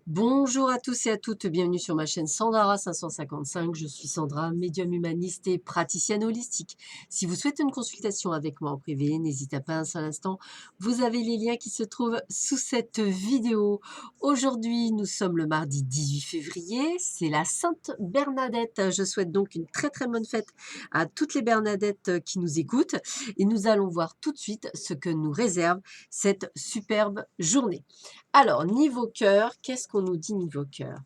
Bonjour à tous et à toutes, bienvenue sur ma chaîne Sandara 555. Je suis Sandra, médium humaniste et praticienne holistique. Si vous souhaitez une consultation avec moi en privé, n'hésitez pas un seul instant. Vous avez les liens qui se trouvent sous cette vidéo. Aujourd'hui, nous sommes le mardi 18 février, c'est la Sainte Bernadette. Je souhaite donc une très très bonne fête à toutes les Bernadettes qui nous écoutent. Et nous allons voir tout de suite ce que nous réserve cette superbe journée. Alors, niveau cœur, qu'est-ce qu'on nous dit niveau cœur?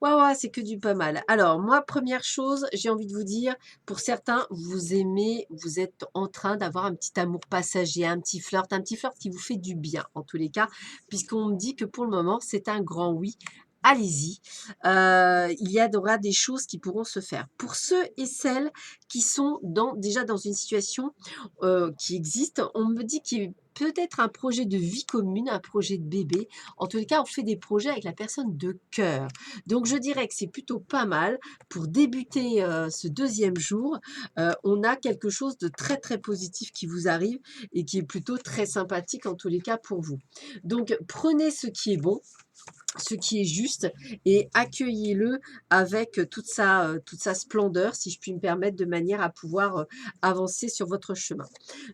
Ouais, ouais, c'est que du pas mal. Alors, moi, première chose, j'ai envie de vous dire, pour certains, vous aimez, vous êtes en train d'avoir un petit amour passager, un petit flirt qui vous fait du bien, en tous les cas, puisqu'on me dit que pour le moment, c'est un grand oui. Allez-y, il y aura des choses qui pourront se faire. Pour ceux et celles qui sont déjà dans une situation qui existe, on me dit qu'il y a peut-être un projet de vie commune, un projet de bébé. En tous les cas, on fait des projets avec la personne de cœur. Donc, je dirais que c'est plutôt pas mal pour débuter ce deuxième jour. On a quelque chose de très, très positif qui vous arrive et qui est plutôt très sympathique en tous les cas pour vous. Donc, prenez ce qui est bon, ce qui est juste, et accueillez-le avec toute sa splendeur, si je puis me permettre, de manière à pouvoir avancer sur votre chemin.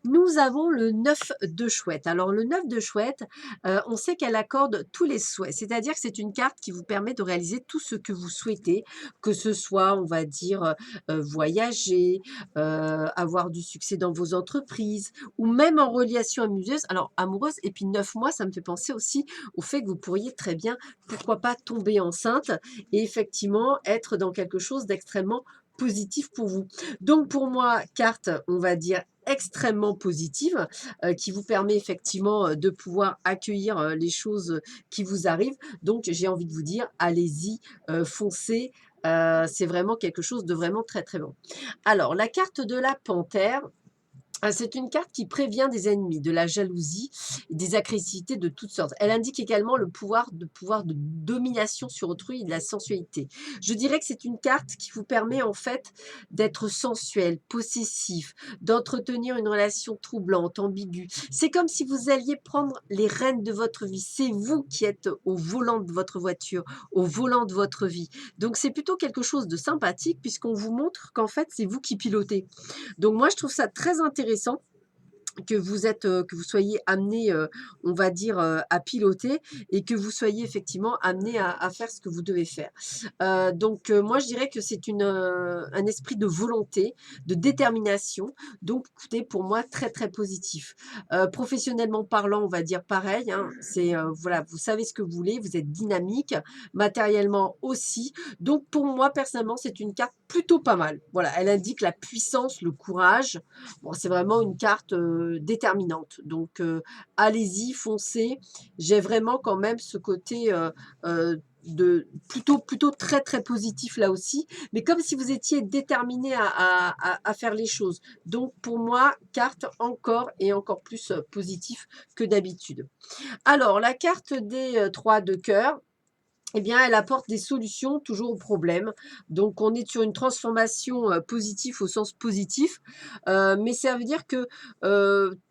Nous avons le 9 de chouette. Alors le 9 de chouette, on sait qu'elle accorde tous les souhaits, c'est-à-dire que c'est une carte qui vous permet de réaliser tout ce que vous souhaitez, que ce soit, on va dire, voyager, avoir du succès dans vos entreprises, ou même en relation amoureuse. Et puis 9 mois, ça me fait penser aussi au fait que vous pourriez très bien, pourquoi pas, tomber enceinte et effectivement être dans quelque chose d'extrêmement positif pour vous. Donc pour moi, carte, on va dire extrêmement positive, qui vous permet effectivement de pouvoir accueillir les choses qui vous arrivent. Donc j'ai envie de vous dire, allez-y, foncez, c'est vraiment quelque chose de vraiment très très bon. Alors la carte de la panthère, c'est une carte qui prévient des ennemis, de la jalousie, des agressivités de toutes sortes. Elle indique également le pouvoir de domination sur autrui et de la sensualité. Je dirais que c'est une carte qui vous permet en fait d'être sensuel, possessif, d'entretenir une relation troublante, ambiguë. C'est comme si vous alliez prendre les rênes de votre vie. C'est vous qui êtes au volant de votre voiture, au volant de votre vie. Donc c'est plutôt quelque chose de sympathique puisqu'on vous montre qu'en fait c'est vous qui pilotez. Donc moi, je trouve ça très intéressant que vous soyez amené, on va dire, à piloter et que vous soyez effectivement amené à faire ce que vous devez faire. Moi, je dirais que c'est un esprit de volonté, de détermination. Donc écoutez, pour moi, très, très positif. Professionnellement parlant, on va dire pareil, hein, voilà, vous savez ce que vous voulez, vous êtes dynamique, matériellement aussi. Donc pour moi, personnellement, c'est une carte plutôt pas mal. Voilà, elle indique la puissance, le courage. Bon, c'est vraiment une carte, déterminante. Donc, allez-y, foncez. J'ai vraiment quand même ce côté, de plutôt très, très positif là aussi, mais comme si vous étiez déterminé à faire les choses. Donc pour moi, carte encore et encore plus, positif que d'habitude. Alors la carte des, 3 de cœur, eh bien, elle apporte des solutions toujours aux problèmes. Donc, on est sur une transformation positive au sens positif. Mais ça veut dire que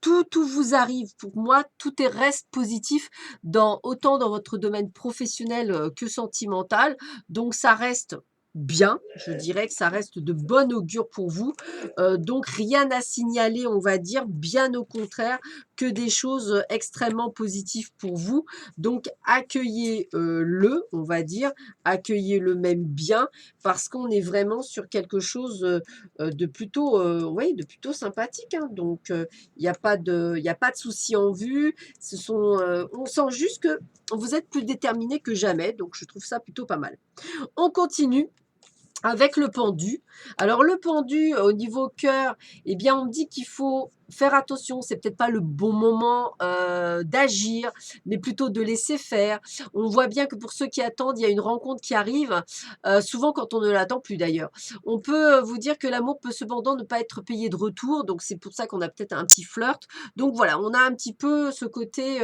tout vous arrive. Pour moi, reste positif autant dans votre domaine professionnel que sentimental. Donc, ça reste bien. Je dirais que ça reste de bon augure pour vous. Donc, rien à signaler, on va dire. Bien au contraire, que des choses extrêmement positives pour vous. Donc, accueillez-le, on va dire, accueillez-le même bien, parce qu'on est vraiment sur quelque chose oui, de plutôt sympathique, hein. Donc, il n'y a pas de souci en vue. On sent juste que vous êtes plus déterminé que jamais, donc je trouve ça plutôt pas mal. On continue avec le pendu. Alors le pendu, au niveau cœur, eh bien, on me dit qu'il faut faire attention, c'est peut-être pas le bon moment d'agir, mais plutôt de laisser faire. On voit bien que pour ceux qui attendent, il y a une rencontre qui arrive, souvent quand on ne l'attend plus d'ailleurs. On peut vous dire que l'amour peut cependant ne pas être payé de retour, donc c'est pour ça qu'on a peut-être un petit flirt. Donc voilà, on a un petit peu ce côté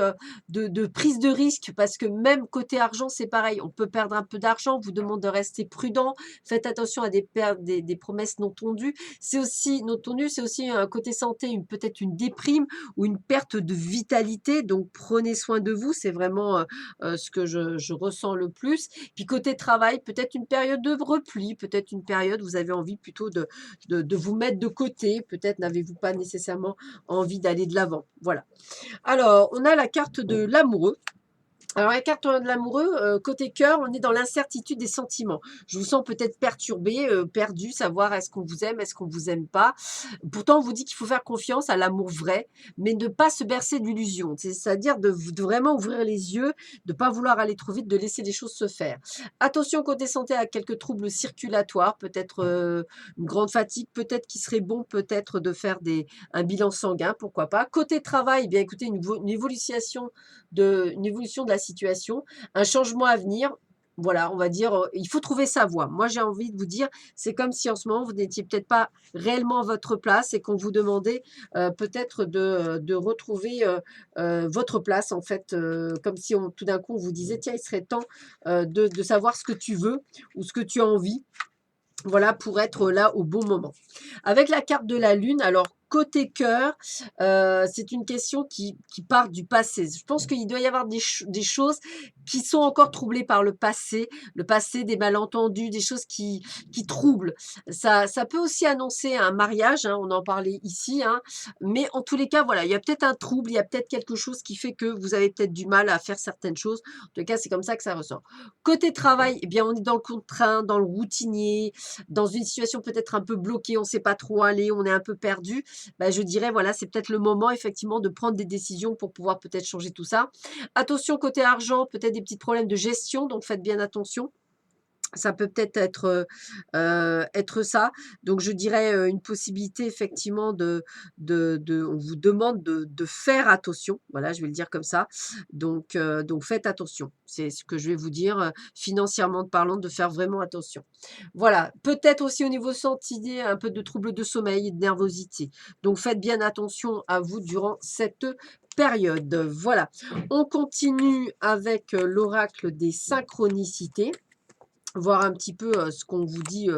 de prise de risque, parce que même côté argent, c'est pareil, on peut perdre un peu d'argent, on vous demande de rester prudent, faites attention à des promesses non tenues. C'est aussi un côté santé, peut-être une déprime ou une perte de vitalité. Donc, prenez soin de vous. C'est vraiment ce que je ressens le plus. Puis, côté travail, peut-être une période de repli, peut-être une période où vous avez envie plutôt de vous mettre de côté. Peut-être n'avez-vous pas nécessairement envie d'aller de l'avant. Voilà. Alors, on a la carte de l'amoureux. Alors, la carte de l'amoureux, côté cœur, on est dans l'incertitude des sentiments. Je vous sens peut-être perturbé, perdu, savoir est-ce qu'on vous aime, est-ce qu'on vous aime pas. Pourtant, on vous dit qu'il faut faire confiance à l'amour vrai, mais ne pas se bercer d'illusions. C'est-à-dire de vraiment ouvrir les yeux, de pas vouloir aller trop vite, de laisser les choses se faire. Attention côté santé à quelques troubles circulatoires, peut-être une grande fatigue, peut-être qu'il serait bon peut-être de faire un bilan sanguin, pourquoi pas. Côté travail, eh bien écoutez, une évolution de la situation, un changement à venir. Voilà, on va dire, il faut trouver sa voie. Moi, j'ai envie de vous dire, c'est comme si en ce moment, vous n'étiez peut-être pas réellement à votre place et qu'on vous demandait peut-être de retrouver votre place, en fait, comme si tout d'un coup, on vous disait, tiens, il serait temps de savoir ce que tu veux ou ce que tu as envie. Voilà, pour être là au bon moment. Avec la carte de la lune, alors côté cœur, c'est une question qui part du passé. Je pense qu'il doit y avoir des choses qui sont encore troublées par le passé, des malentendus, des choses qui troublent. Ça peut aussi annoncer un mariage, hein, on en parlait ici, hein, mais en tous les cas, voilà, il y a peut-être un trouble, il y a peut-être quelque chose qui fait que vous avez peut-être du mal à faire certaines choses. En tout cas, c'est comme ça que ça ressort. Côté travail, eh bien, on est dans le contraint, dans le routinier, dans une situation peut-être un peu bloquée, on ne sait pas trop aller, on est un peu perdu. Bah, je dirais, voilà, c'est peut-être le moment effectivement de prendre des décisions pour pouvoir peut-être changer tout ça. Attention côté argent, peut-être des petits problèmes de gestion, donc faites bien attention. Ça peut peut-être être ça. Donc je dirais, une possibilité effectivement on vous demande de faire attention. Voilà, je vais le dire comme ça. Donc faites attention. C'est ce que je vais vous dire, financièrement parlant, de faire vraiment attention. Voilà, peut-être aussi au niveau santé, un peu de troubles de sommeil et de nervosité. Donc faites bien attention à vous durant cette période. Voilà. On continue avec, l'oracle des synchronicités, voir un petit peu ce qu'on vous dit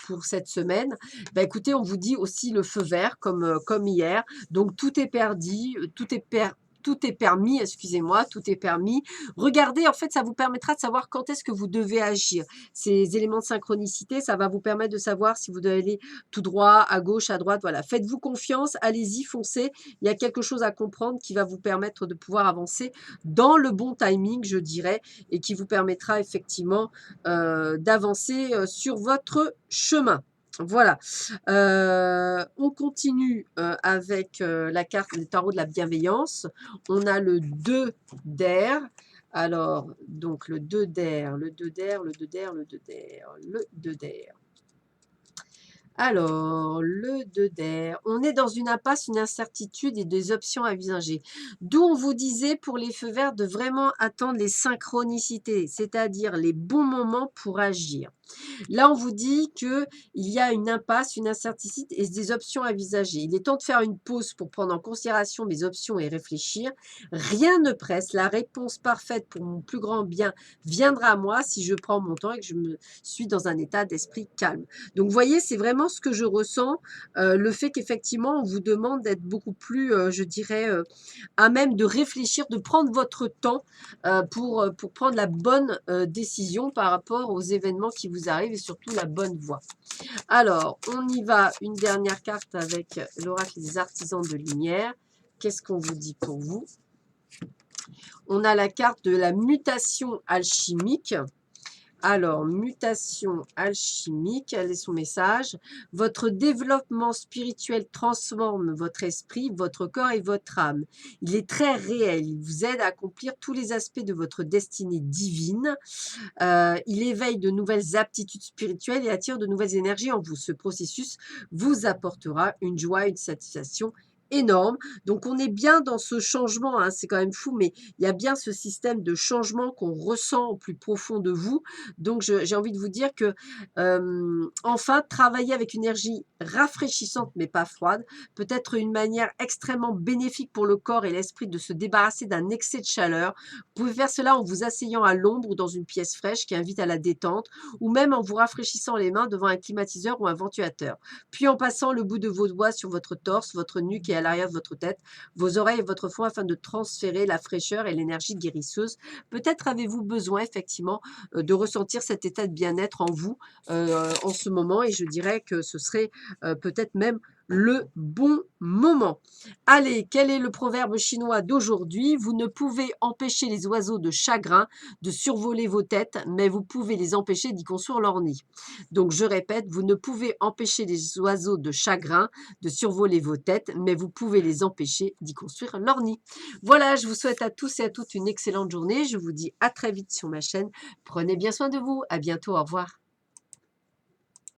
pour cette semaine. Bah, écoutez, on vous dit aussi le feu vert comme hier. Donc tout est perdu, tout est permis, excusez-moi, tout est permis. Regardez, en fait, ça vous permettra de savoir quand est-ce que vous devez agir. Ces éléments de synchronicité, ça va vous permettre de savoir si vous devez aller tout droit, à gauche, à droite. Voilà, faites-vous confiance, allez-y, foncez. Il y a quelque chose à comprendre qui va vous permettre de pouvoir avancer dans le bon timing, je dirais, et qui vous permettra effectivement d'avancer sur votre chemin. Voilà. On continue avec la carte des tarots de la bienveillance. On a le 2 d'air. Alors, donc le 2 d'air, le 2 d'air, le 2 d'air, le 2 d'air, le 2 d'air. Alors, le 2 d'air, on est dans une impasse, une incertitude et des options à envisager. D'où on vous disait pour les feux verts de vraiment attendre les synchronicités, c'est-à-dire les bons moments pour agir. Là, on vous dit qu'il y a une impasse, une incertitude et des options à envisager. Il est temps de faire une pause pour prendre en considération mes options et réfléchir. Rien ne presse. La réponse parfaite pour mon plus grand bien viendra à moi si je prends mon temps et que je me suis dans un état d'esprit calme. Donc, vous voyez, c'est vraiment ce que je ressens. Le fait qu'effectivement, on vous demande d'être beaucoup plus, je dirais, à même de réfléchir, de prendre votre temps pour prendre la bonne décision par rapport aux événements qui vous arrivent et surtout la bonne voie. Alors, on y va, une dernière carte avec l'oracle des artisans de lumière. Qu'est-ce qu'on vous dit pour vous? On a la carte de la mutation alchimique. Alors, mutation alchimique, quel est son message? Votre développement spirituel transforme votre esprit, votre corps et votre âme. Il est très réel, il vous aide à accomplir tous les aspects de votre destinée divine. Il éveille de nouvelles aptitudes spirituelles et attire de nouvelles énergies en vous. Ce processus vous apportera une joie, une satisfaction énorme. Donc, on est bien dans ce changement, hein, c'est quand même fou, mais il y a bien ce système de changement qu'on ressent au plus profond de vous. Donc, j'ai envie de vous dire que, enfin, travailler avec une énergie rafraîchissante, mais pas froide, peut être une manière extrêmement bénéfique pour le corps et l'esprit de se débarrasser d'un excès de chaleur. Vous pouvez faire cela en vous asseyant à l'ombre ou dans une pièce fraîche qui invite à la détente, ou même en vous rafraîchissant les mains devant un climatiseur ou un ventilateur, puis en passant le bout de vos doigts sur votre torse, votre nuque et à à l'arrière de votre tête, vos oreilles et votre front afin de transférer la fraîcheur et l'énergie guérisseuse. Peut-être avez-vous besoin effectivement de ressentir cet état de bien-être en vous en ce moment et je dirais que ce serait peut-être même le bon moment. Allez, quel est le proverbe chinois d'aujourd'hui? Vous ne pouvez empêcher les oiseaux de chagrin de survoler vos têtes, mais vous pouvez les empêcher d'y construire leur nid. Donc je répète, vous ne pouvez empêcher les oiseaux de chagrin de survoler vos têtes, mais vous pouvez les empêcher d'y construire leur nid. Voilà, je vous souhaite à tous et à toutes une excellente journée. Je vous dis à très vite sur ma chaîne. Prenez bien soin de vous. À bientôt. Au revoir.